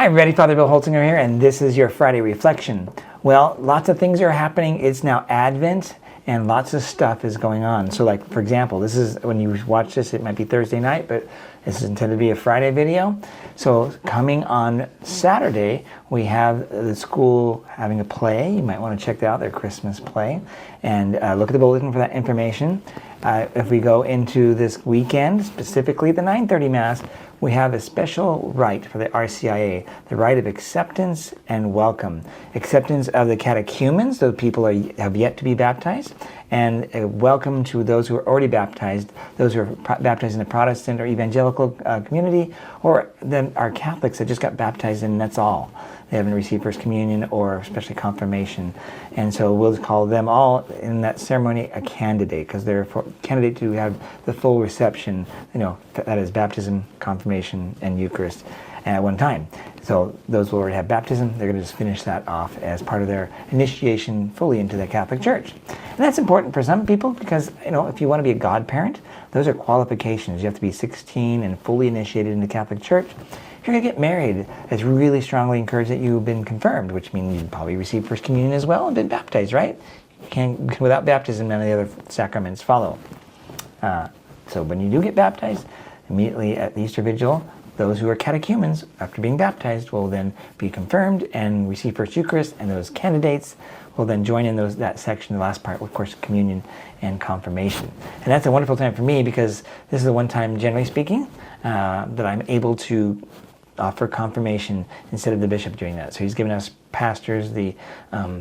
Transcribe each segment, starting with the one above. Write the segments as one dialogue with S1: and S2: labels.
S1: Hi everybody, Father Bill Holtzinger here, and this is your Friday Reflection. Well, lots of things are happening. It's now Advent, and lots of stuff is going on. So like, for example, this is, when you watch this, it might be Thursday night, but this is intended to be a Friday video. So coming on Saturday, we have the school having a play. You might want to check that out, their Christmas play, and look at the bulletin for that information. If we go into this weekend, specifically the 9:30 Mass, we have a special rite for the RCIA, the rite of acceptance and welcome. Acceptance of the catechumens, those people have yet to be baptized, and a welcome to those who are already baptized, those who are baptized in the Protestant or evangelical community, or then our Catholics that just got baptized and that's all. They haven't received First Communion or especially confirmation. And so we'll call them all in that ceremony a candidate, because they're a candidate to have the full reception, that is baptism, confirmation, and Eucharist at one time. So those who already have baptism, they're going to just finish that off as part of their initiation fully into the Catholic Church. And that's important for some people because, if you want to be a godparent, those are qualifications. You have to be 16 and fully initiated in the Catholic Church. If you're going to get married, it's really strongly encouraged that you've been confirmed, which means you've probably received First Communion as well and been baptized, right? Without baptism, none of the other sacraments follow. So when you do get baptized, immediately at the Easter Vigil, those who are catechumens, after being baptized, will then be confirmed and receive First Eucharist, and those candidates will then join in that section, the last part, of course, communion and confirmation. And that's a wonderful time for me because this is the one time, generally speaking, that I'm able to offer confirmation instead of the bishop doing that. So he's given us pastors the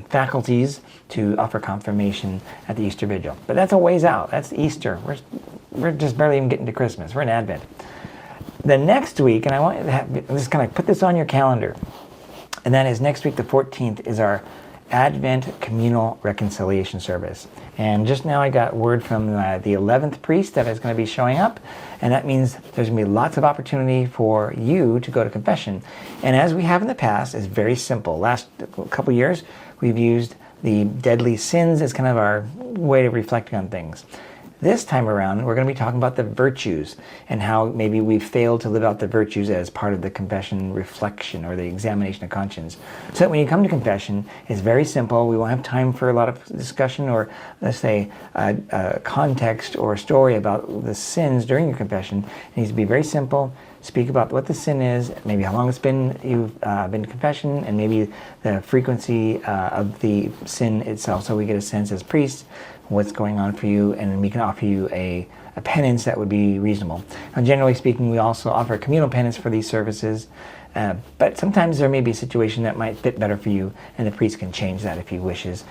S1: faculties to offer confirmation at the Easter Vigil. But that's a ways out. That's Easter. We're just barely even getting to Christmas. We're in Advent. The next week, and I want you to just kind of put this on your calendar, and that is next week, the 14th, is our Advent Communal Reconciliation Service. And just now I got word from the 11th priest that is going to be showing up, and that means there's going to be lots of opportunity for you to go to confession. And as we have in the past, it's very simple. Last couple years, we've used the deadly sins as kind of our way of reflecting on things. This time around, we're going to be talking about the virtues and how maybe we've failed to live out the virtues as part of the confession reflection or the examination of conscience. So that when you come to confession, it's very simple. We won't have time for a lot of discussion or, let's say, a context or a story about the sins during your confession. It needs to be very simple. Speak about what the sin is, maybe how long it's been you've been to confession, and maybe the frequency of the sin itself, so we get a sense as priests what's going on for you, and then we can offer you a penance that would be reasonable. Now, generally speaking, we also offer communal penance for these services, but sometimes there may be a situation that might fit better for you, and the priest can change that if he wishes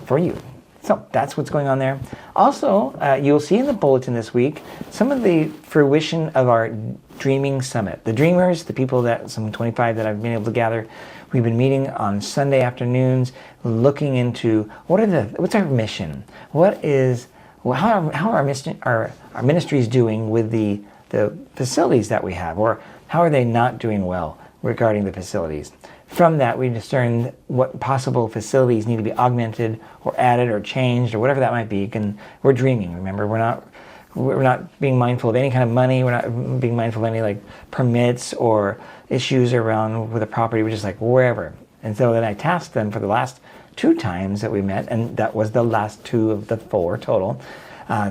S1: for you. So that's what's going on there. Also, you'll see in the bulletin this week some of the fruition of our Dreaming Summit. The dreamers, the people some 25 that I've been able to gather, we've been meeting on Sunday afternoons, looking into what's our mission? How are our ministries doing with the facilities that we have, or how are they not doing well regarding the facilities? From that, we discern what possible facilities need to be augmented or added or changed or whatever that might be. We're dreaming, remember. We're not being mindful of any kind of money. We're not being mindful of any permits or issues around with the property. We're just wherever. And so then I tasked them for the last 2 times that we met, and that was the last 2 of the 4 total,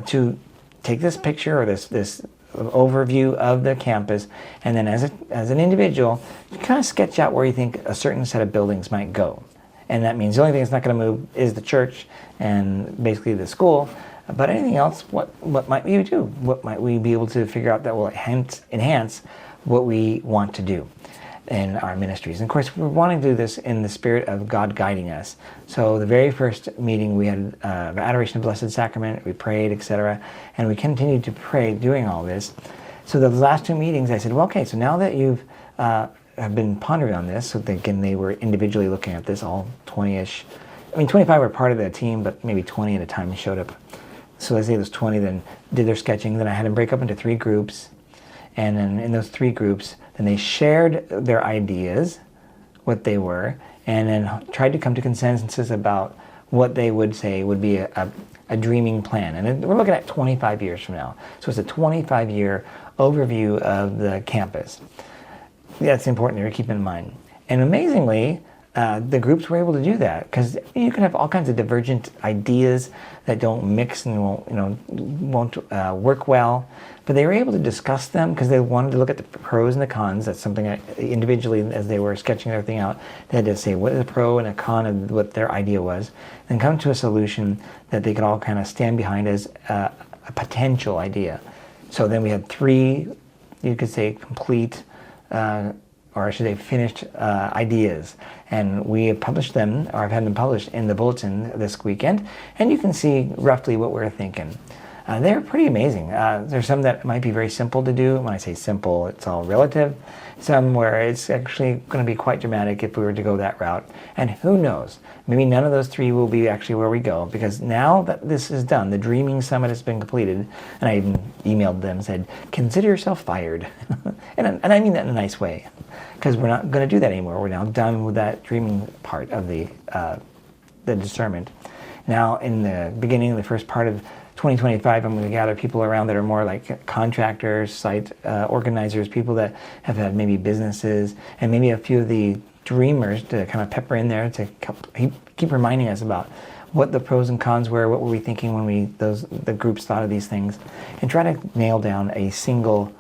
S1: to take this picture or this overview of the campus, and then as an individual, you kind of sketch out where you think a certain set of buildings might go. And that means the only thing that's not going to move is the church and basically the school. But anything else, what might we do? What might we be able to figure out that will enhance what we want to do in our ministries? And of course, we're wanting to do this in the spirit of God guiding us. So the very first meeting, we had adoration of Blessed Sacrament, we prayed, etc. And we continued to pray doing all this. So the last 2 meetings, I said, well, okay, so now that you've have been pondering on this, so again, they were individually looking at this, all 20-ish. 25 were part of the team, but maybe 20 at a time showed up. So let's say those 20 then did their sketching. Then I had them break up into 3 groups. And then in those 3 groups, then they shared their ideas, what they were, and then tried to come to consensus about what they would say would be a dreaming plan. And we're looking at 25 years from now. So it's a 25-year overview of the campus. Yeah, it's important to keep in mind. And amazingly, the groups were able to do that, because you can have all kinds of divergent ideas that don't mix and won't work well. But they were able to discuss them because they wanted to look at the pros and the cons. That's something individually, as they were sketching everything out, they had to say what is a pro and a con of what their idea was, and come to a solution that they could all kind of stand behind as a potential idea. So then we had 3, you could say, complete, or I should say finished ideas. And we have published them, or I've had them published in the bulletin this weekend, and you can see roughly what we're thinking. They're pretty amazing. There's some that might be very simple to do. When I say simple, it's all relative. Some where it's actually going to be quite dramatic if we were to go that route. And who knows? Maybe none of those 3 will be actually where we go, because now that this is done, the Dreaming Summit has been completed, and I even emailed them and said, consider yourself fired. and I mean that in a nice way, because we're not going to do that anymore. We're now done with that dreaming part of the discernment. Now, in the beginning of the first part of 2025, I'm going to gather people around that are more like contractors, site organizers, people that have had maybe businesses, and maybe a few of the dreamers to kind of pepper in there to keep reminding us about what the pros and cons were, what were we thinking when the groups thought of these things, and try to nail down a single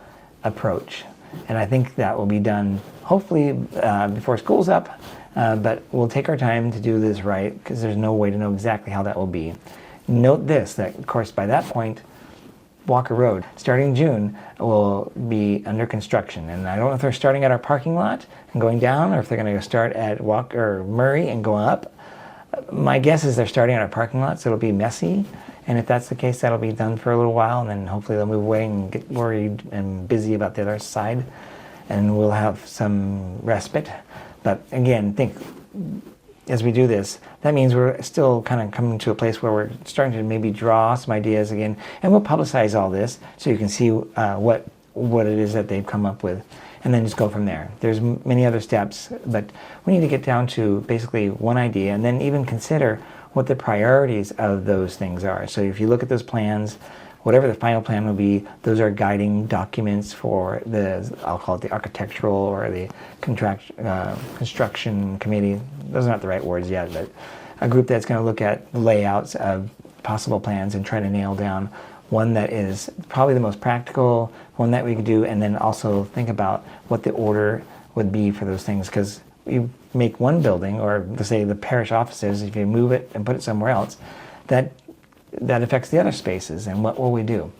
S1: approach. And I think that will be done hopefully before school's up, but we'll take our time to do this right, because there's no way to know exactly how that will be. Note this, that of course by that point, Walker Road, starting June, will be under construction. And I don't know if they're starting at our parking lot and going down, or if they're going to start at Walker Murray and going up. My guess is they're starting at our parking lot, so it'll be messy. And if that's the case, that'll be done for a little while, and then hopefully they'll move away and get worried and busy about the other side, and we'll have some respite. But again, think, as we do this, that means we're still kind of coming to a place where we're starting to maybe draw some ideas again, and we'll publicize all this so you can see what it is that they've come up with, and then just go from there. There's many other steps, but we need to get down to basically one idea, and then even consider what the priorities of those things are. So if you look at those plans, whatever the final plan will be, those are guiding documents for I'll call it the architectural or the construction committee. Those are not the right words yet, but a group that's going to look at layouts of possible plans and try to nail down one that is probably the most practical, one that we could do, and then also think about what the order would be for those things, because you make one building, or let's say the parish offices, if you move it and put it somewhere else, that affects the other spaces, and what will we do?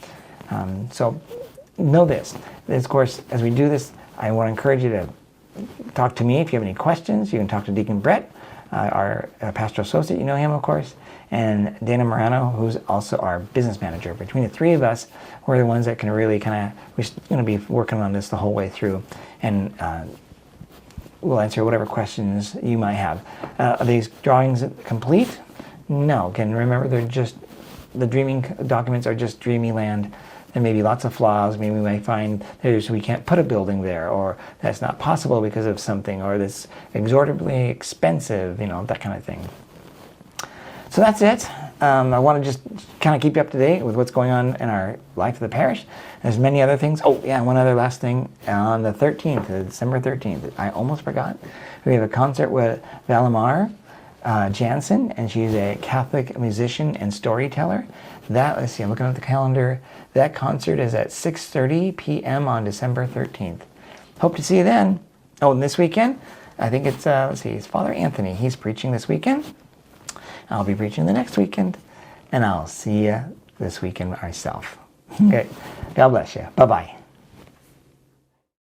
S1: So know this. Of course, as we do this, I want to encourage you to talk to me if you have any questions. You can talk to Deacon Brett, our pastoral associate, you know him of course, and Dana Morano, who's also our business manager. Between the 3 of us, we're the ones that can really we're going to be working on this the whole way through, and we'll answer whatever questions you might have. Are these drawings complete? No. Again, remember, the dreaming documents are just dreamy land. There may be lots of flaws. Maybe we might find we can't put a building there, or that's not possible because of something, or that's exorbitantly expensive, that kind of thing. So that's it. I want to just kind of keep you up to date with what's going on in our life of the parish. There's many other things. Oh yeah, one other last thing. On the 13th, December 13th, I almost forgot, we have a concert with Valimar Jansen, and she's a Catholic musician and storyteller. Let's see, I'm looking at the calendar. That concert is at 6:30 p.m. on December 13th. Hope to see you then. Oh, and this weekend, I think it's, it's Father Anthony. He's preaching this weekend. I'll be preaching the next weekend, and I'll see you this weekend myself. Okay, God bless you. Bye-bye.